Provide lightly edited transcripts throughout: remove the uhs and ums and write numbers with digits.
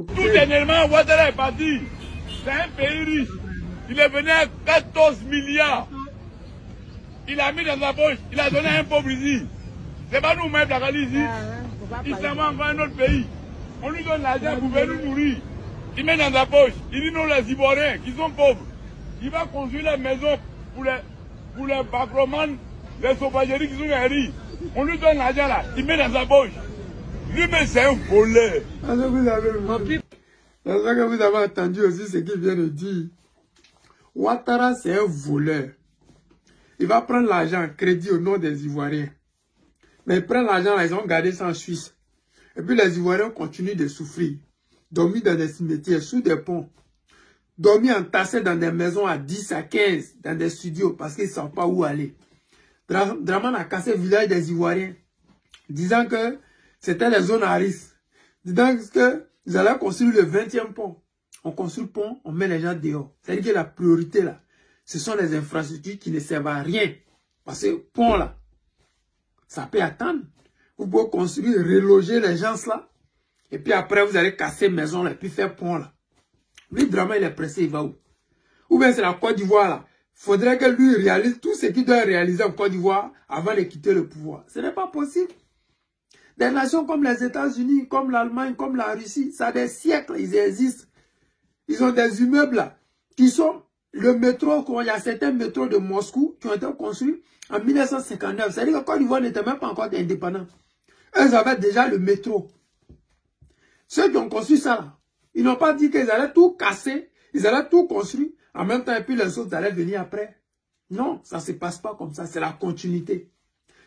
Tout dernièrement, Ouattara est parti. C'est un pays riche. Il est venu à 14 milliards. Il a mis dans sa poche. Il a donné à un pauvre ici. C'est pas nous-mêmes, la Gali ici. Il s'en va encore à un autre pays. On lui donne l'argent pour venir nous nourrir. Il met dans sa poche. Il dit non, les Ivoiriens qui sont pauvres. Il va construire la maison pour les bacromanes, les sauvageries qui sont riches. On lui donne l'argent là. Il met dans sa poche. Lui-même, c'est un voleur. C'est ça que vous avez entendu aussi ce qu'il vient de dire. Ouattara, c'est un voleur. Il va prendre l'argent, crédit au nom des Ivoiriens. Mais ils prennent l'argent là, ils ont gardé ça en Suisse. Et puis les Ivoiriens continuent de souffrir. Dormir dans des cimetières, sous des ponts. Dormir entassés dans des maisons à 10, à 15, dans des studios, parce qu'ils ne savent pas où aller. Draman a cassé le village des Ivoiriens, disant que c'était les zones à risque. Disant qu'ils allaient construire le 20e pont. On construit le pont, on met les gens dehors. C'est-à-dire que la priorité là, ce sont les infrastructures qui ne servent à rien. Parce que le pont là, ça peut attendre. Vous pouvez construire, reloger les gens là. Et puis après, vous allez casser maison là, et puis faire pont là. Lui, Draman, il est pressé, il va où? Ou bien c'est la Côte d'Ivoire là. Faudrait que lui réalise tout ce qu'il doit réaliser en Côte d'Ivoire avant de quitter le pouvoir. Ce n'est pas possible. Des nations comme les États-Unis, comme l'Allemagne, comme la Russie, ça a des siècles, ils existent. Ils ont des immeubles là, qui sont le métro, il y a certains métros de Moscou qui ont été construits en 1959. C'est-à-dire que Côte d'Ivoire n'était même pas encore indépendant. Eux avaient déjà le métro. Ceux qui ont construit ça là, ils n'ont pas dit qu'ils allaient tout casser, ils allaient tout construire, en même temps, et puis les autres allaient venir après. Non, ça ne se passe pas comme ça, c'est la continuité.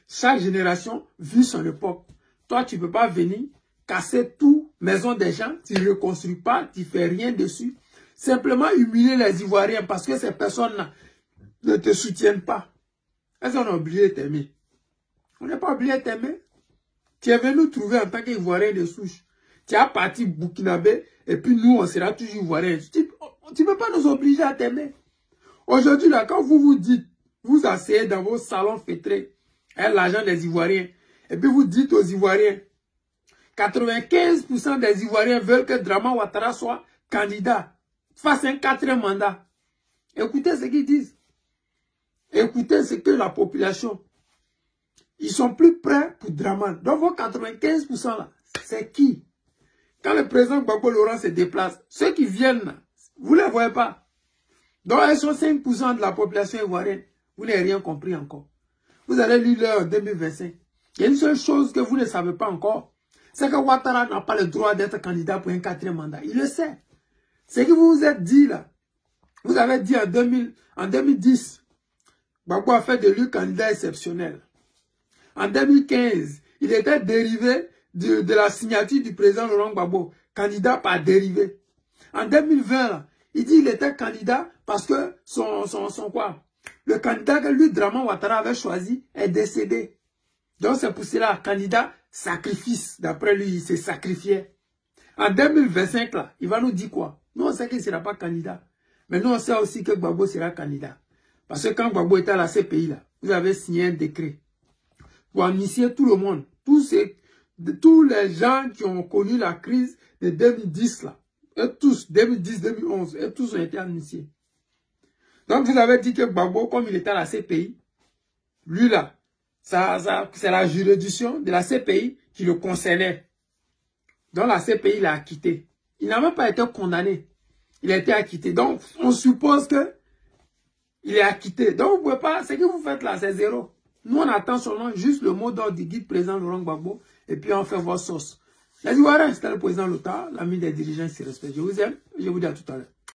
Chaque génération vit son époque. Toi, tu ne peux pas venir casser tout, maison des gens, tu ne reconstruis pas, tu ne fais rien dessus. Simplement humilier les Ivoiriens parce que ces personnes-là ne te soutiennent pas. Est-ce qu'on a oublié de t'aimer? On n'est pas obligé de t'aimer. Tu es venu nous trouver en tant qu'Ivoirien de souche. Tu as parti burkinabé et puis nous, on sera toujours Ivoiriens. Tu ne peux pas nous obliger à t'aimer. Aujourd'hui, là, quand vous vous dites, vous asseyez dans vos salons fêtrés, avec l'argent des Ivoiriens, et puis vous dites aux Ivoiriens, 95% des Ivoiriens veulent que Draman Ouattara soit candidat, fasse un 4e mandat. Écoutez ce qu'ils disent. Écoutez ce que la population, ils sont plus prêts pour Draman. Donc vos 95% là, c'est qui? Quand le président Gbagbo Laurent se déplace, ceux qui viennent, vous ne les voyez pas. Donc ils sont 5% de la population ivoirienne. Vous n'avez rien compris encore. Vous allez lire l'heure en 2025. Il y a une seule chose que vous ne savez pas encore. C'est que Ouattara n'a pas le droit d'être candidat pour un 4e mandat. Il le sait. Ce que vous vous êtes dit là. Vous avez dit en 2010, Gbagbo a fait de lui candidat exceptionnel. En 2015, il était dérivé de la signature du président Laurent Gbagbo, candidat par dérivé. En 2020, là, il dit qu'il était candidat parce que le candidat que lui, Draman Ouattara, avait choisi est décédé. Donc c'est pour cela, candidat sacrifice. D'après lui, il s'est sacrifié. En 2025, là, il va nous dire quoi? Nous, on sait qu'il ne sera pas candidat. Mais nous, on sait aussi que Gbagbo sera candidat. Parce que quand Gbagbo était à la CPI, là, vous avez signé un décret pour amnistier tout le monde. Tous les gens qui ont connu la crise de 2010, là, et tous, 2010, 2011, et tous ont été amnistiés. Donc, vous avez dit que Gbagbo, comme il était à la CPI, lui, là, c'est la juridiction de la CPI qui le concernait. Donc, la CPI l'a acquitté. Il n'a même pas été condamné. Il a été acquitté. Donc, on suppose que il est acquitté. Donc, vous ne pouvez pas, ce que vous faites là, c'est zéro. Nous, on attend seulement juste le mot d'ordre du guide président Laurent Gbagbo, et puis on fait votre sauce. Les Ivoiriens, c'était le président Lota, l'ami des dirigeants, s'y respectent. Je vous aime, je vous dis à tout à l'heure.